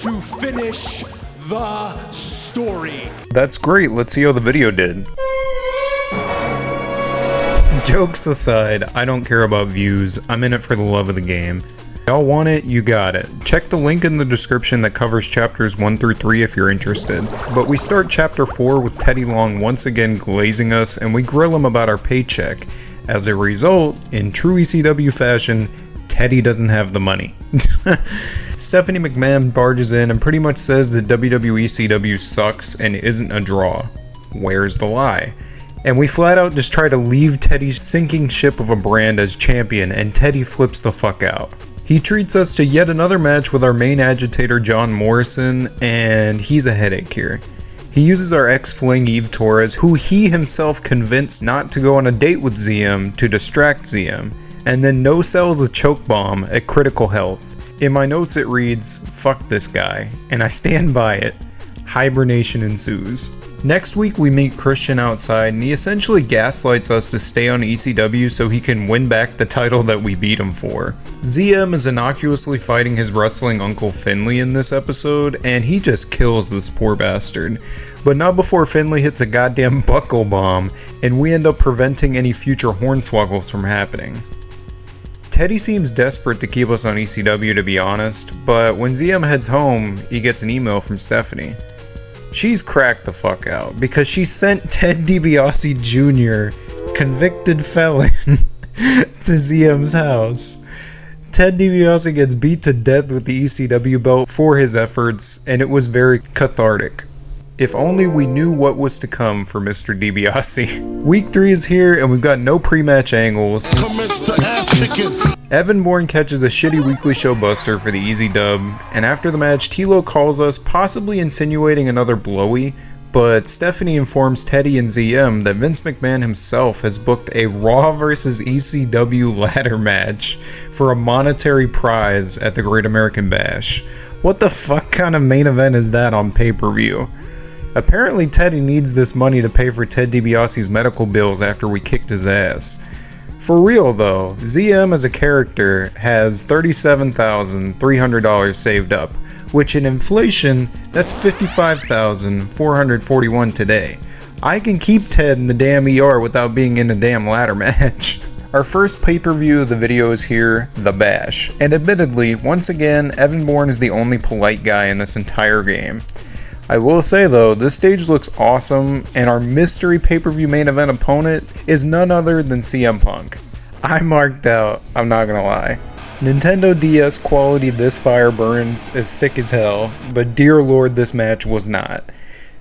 to finish the story. That's great, let's see how the video did. Jokes aside, I don't care about views, I'm in it for the love of the game. Y'all want it, you got it. Check the link in the description that covers chapters 1 through 3 if you're interested. But we start chapter 4 with Teddy Long once again glazing us, and we grill him about our paycheck. As a result, in true ECW fashion, Teddy doesn't have the money. Stephanie McMahon barges in and pretty much says that WWE ECW sucks and isn't a draw. Where's the lie? And we flat out just try to leave Teddy's sinking ship of a brand as champion, and Teddy flips the fuck out. He treats us to yet another match with our main agitator John Morrison, and he's a headache here. He uses our ex-fling Eve Torres, who he himself convinced not to go on a date with ZM to distract ZM, and then no-sells a choke bomb at Critical Health. In my notes it reads, "Fuck this guy," and I stand by it. Hibernation ensues. Next week we meet Christian outside, and he essentially gaslights us to stay on ECW so he can win back the title that we beat him for. ZM is innocuously fighting his wrestling uncle Finley in this episode, and he just kills this poor bastard. But not before Finley hits a goddamn buckle bomb, and we end up preventing any future hornswoggles from happening. Teddy seems desperate to keep us on ECW, to be honest, but when ZM heads home, he gets an email from Stephanie. She's cracked the fuck out because she sent Ted DiBiase Jr., convicted felon, to ZM's house. Ted DiBiase gets beat to death with the ECW belt for his efforts, and it was very cathartic. If only we knew what was to come for Mr. DiBiase. Week 3 is here, and we've got no pre-match angles. Evan Bourne catches a shitty weekly show buster for the easy dub, and after the match, Tilo calls us, possibly insinuating another blowy, but Stephanie informs Teddy and ZM that Vince McMahon himself has booked a Raw vs ECW ladder match for a monetary prize at the Great American Bash. What the fuck kind of main event is that on pay-per-view? Apparently Teddy needs this money to pay for Ted DiBiase's medical bills after we kicked his ass. For real though, ZM as a character has $37,300 saved up, which in inflation, that's $55,441 today. I can keep Ted in the damn ER without being in a damn ladder match. Our first pay-per-view of the video is here, The Bash, and admittedly, once again, Evan Bourne is the only polite guy in this entire game. I will say though, this stage looks awesome, and our mystery pay-per-view main event opponent is none other than CM Punk. I marked out, I'm not gonna lie. Nintendo DS quality This Fire Burns is sick as hell, but dear lord this match was not.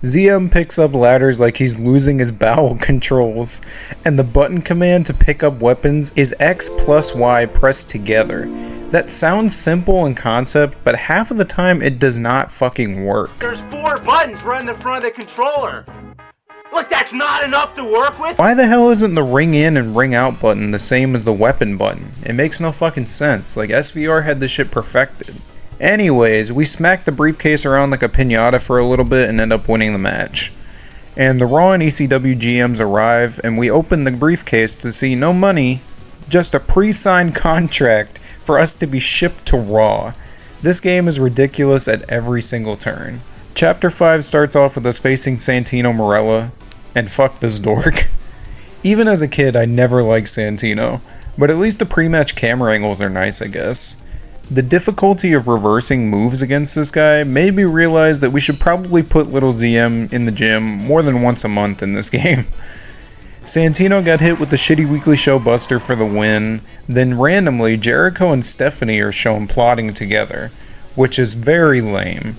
ZM picks up ladders like he's losing his bowel controls, and the button command to pick up weapons is X plus Y pressed together. That sounds simple in concept, but half of the time it does not fucking work. There's 4 buttons right in the front of the controller. Look, that's not enough to work with? Why the hell isn't the ring in and ring out button the same as the weapon button? It makes no fucking sense, like SVR had this shit perfected. Anyways, we smack the briefcase around like a piñata for a little bit and end up winning the match. And the Raw and ECW GMs arrive, and we open the briefcase to see no money, just a pre-signed contract for us to be shipped to Raw. This game is ridiculous at every single turn. Chapter 5 starts off with us facing Santino Marella, and fuck this dork. Even as a kid, I never liked Santino, but at least the pre-match camera angles are nice, I guess. The difficulty of reversing moves against this guy made me realize that we should probably put little ZM in the gym more than once a month in this game. Santino got hit with the shitty weekly show buster for the win, then randomly Jericho and Stephanie are shown plotting together, which is very lame.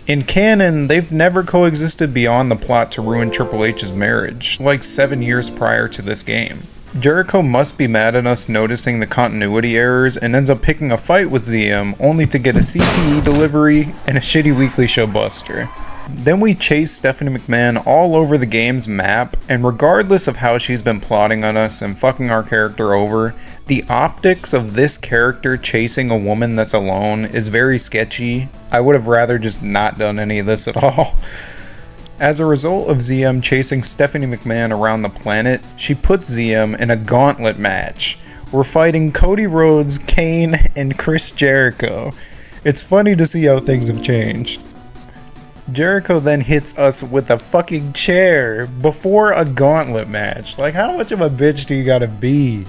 In canon, they've never coexisted beyond the plot to ruin Triple H's marriage, like 7 years prior to this game. Jericho must be mad at us noticing the continuity errors and ends up picking a fight with ZM only to get a CTE delivery and a shitty weekly show buster. Then we chase Stephanie McMahon all over the game's map, and regardless of how she's been plotting on us and fucking our character over, the optics of this character chasing a woman that's alone is very sketchy. I would have rather just not done any of this at all. As a result of ZM chasing Stephanie McMahon around the planet, she puts ZM in a gauntlet match. We're fighting Cody Rhodes, Kane, and Chris Jericho. It's funny to see how things have changed. Jericho then hits us with a fucking chair before a gauntlet match. Like, how much of a bitch do you gotta be?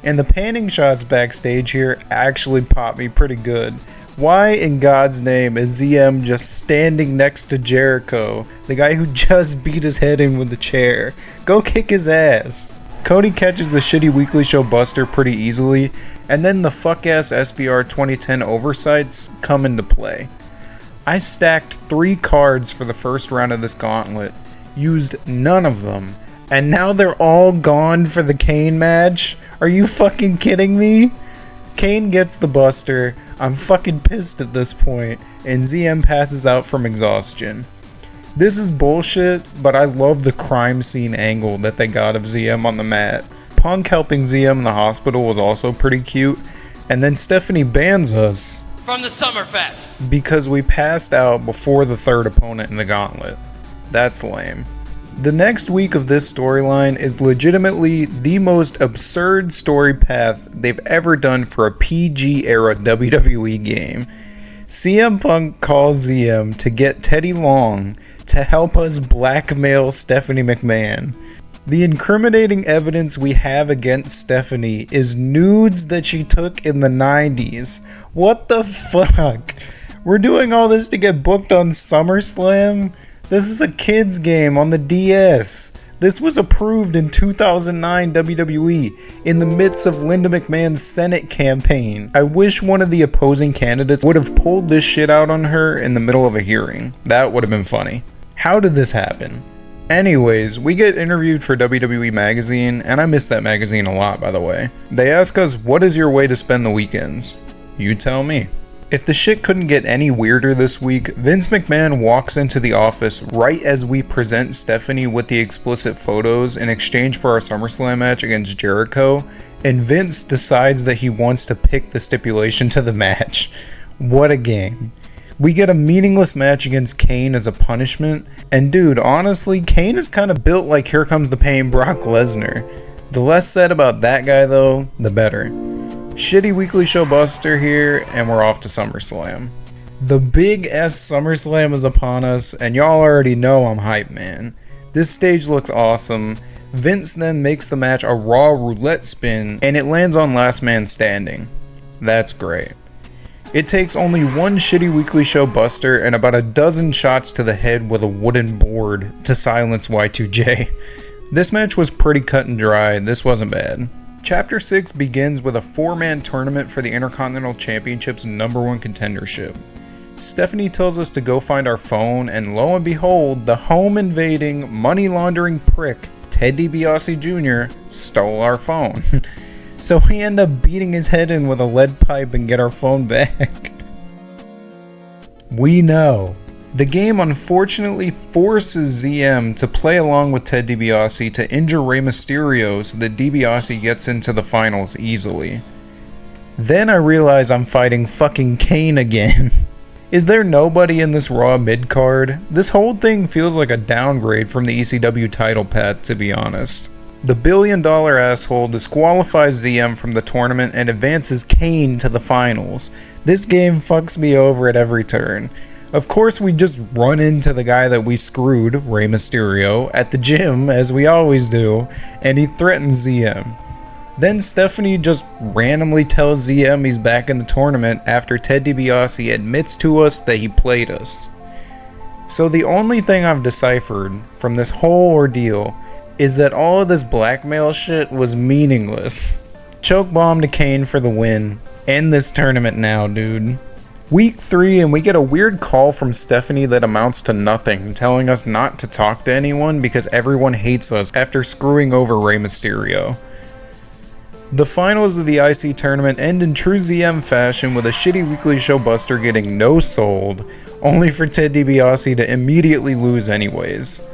And the panning shots backstage here actually popped me pretty good. Why in God's name is ZM just standing next to Jericho, the guy who just beat his head in with the chair? Go kick his ass. Cody catches the shitty weekly show buster pretty easily, and then the fuck-ass SVR 2010 oversights come into play. I stacked 3 cards for the first round of this gauntlet, used none of them, and now they're all gone for the Kane match? Are you fucking kidding me? Kane gets the buster, I'm fucking pissed at this point, and ZM passes out from exhaustion. This is bullshit, but I love the crime scene angle that they got of ZM on the mat. Punk helping ZM in the hospital was also pretty cute, and then Stephanie bans us from the Summerfest because we passed out before the third opponent in the gauntlet. That's lame. The next week of this storyline is legitimately the most absurd story path they've ever done for a PG era WWE game. CM Punk calls ZM to get Teddy Long to help us blackmail Stephanie McMahon. The incriminating evidence we have against Stephanie is nudes that she took in the 90s. What the fuck? We're doing all this to get booked on SummerSlam? This is a kid's game on the DS. This was approved in 2009 WWE in the midst of Linda McMahon's Senate campaign. I wish one of the opposing candidates would have pulled this shit out on her in the middle of a hearing. That would have been funny. How did this happen? Anyways, we get interviewed for WWE Magazine, and I miss that magazine a lot, by the way. They ask us, what is your way to spend the weekends? You tell me. If the shit couldn't get any weirder this week, Vince McMahon walks into the office right as we present Stephanie with the explicit photos in exchange for our SummerSlam match against Jericho, and Vince decides that he wants to pick the stipulation to the match. What a game. We get a meaningless match against Kane as a punishment, and dude, honestly, Kane is kind of built like Here Comes the Pain Brock Lesnar. The less said about that guy though, the better. Shitty weekly show buster here, and we're off to SummerSlam. The big S SummerSlam is upon us, and y'all already know I'm hype, man. This stage looks awesome. Vince then makes the match a Raw roulette spin, and it lands on Last Man Standing. That's great. It takes only one shitty weekly show buster and about a dozen shots to the head with a wooden board to silence Y2J. This match was pretty cut and dry, this wasn't bad. Chapter 6 begins with a 4-man tournament for the Intercontinental Championship's #1 contendership. Stephanie tells us to go find our phone, and lo and behold, the home-invading, money-laundering prick, Ted DiBiase Jr., stole our phone. So we end up beating his head in with a lead pipe and get our phone back. We know. The game unfortunately forces ZM to play along with Ted DiBiase to injure Rey Mysterio so that DiBiase gets into the finals easily. Then I realize I'm fighting fucking Kane again. Is there nobody in this Raw mid-card? This whole thing feels like a downgrade from the ECW title path, to be honest. The billion-dollar asshole disqualifies ZM from the tournament and advances Kane to the finals. This game fucks me over at every turn. Of course, we just run into the guy that we screwed, Rey Mysterio, at the gym, as we always do, and he threatens ZM. Then Stephanie just randomly tells ZM he's back in the tournament after Ted DiBiase admits to us that he played us. So the only thing I've deciphered from this whole ordeal is that all of this blackmail shit was meaningless. Choke bomb to Kane for the win. End this tournament now, dude. Week 3, and we get a weird call from Stephanie that amounts to nothing, telling us not to talk to anyone because everyone hates us after screwing over Rey Mysterio. The finals of the IC tournament end in true ZM fashion with a shitty weekly show buster getting no sold, only for Ted DiBiase to immediately lose anyways.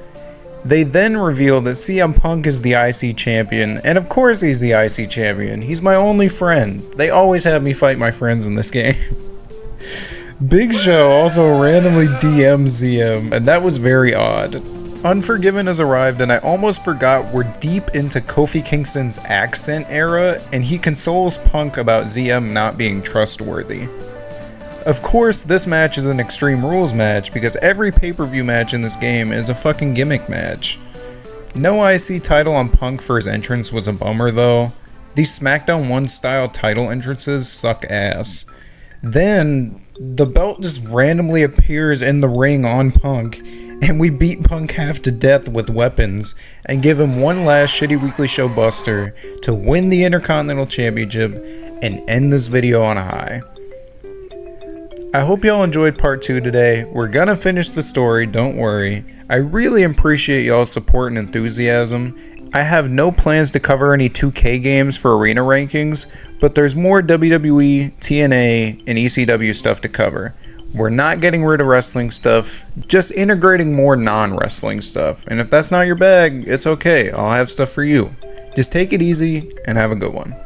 They then reveal that CM Punk is the IC champion, and of course he's the IC champion. He's my only friend. They always have me fight my friends in this game. Big Show also randomly DMs ZM, and that was very odd. Unforgiven has arrived, and I almost forgot we're deep into Kofi Kingston's accent era, and he consoles Punk about ZM not being trustworthy. Of course, this match is an Extreme Rules match because every pay-per-view match in this game is a fucking gimmick match. No IC title on Punk for his entrance was a bummer though. These SmackDown 1 style title entrances suck ass. Then, the belt just randomly appears in the ring on Punk, and we beat Punk half to death with weapons, and give him one last shitty weekly show buster to win the Intercontinental Championship and end this video on a high. I hope y'all enjoyed part 2 today. We're gonna finish the story, don't worry. I really appreciate y'all's support and enthusiasm. I have no plans to cover any 2K games for arena rankings, but there's more WWE, TNA, and ECW stuff to cover. We're not getting rid of wrestling stuff, just integrating more non-wrestling stuff. And if that's not your bag, it's okay, I'll have stuff for you. Just take it easy and have a good one.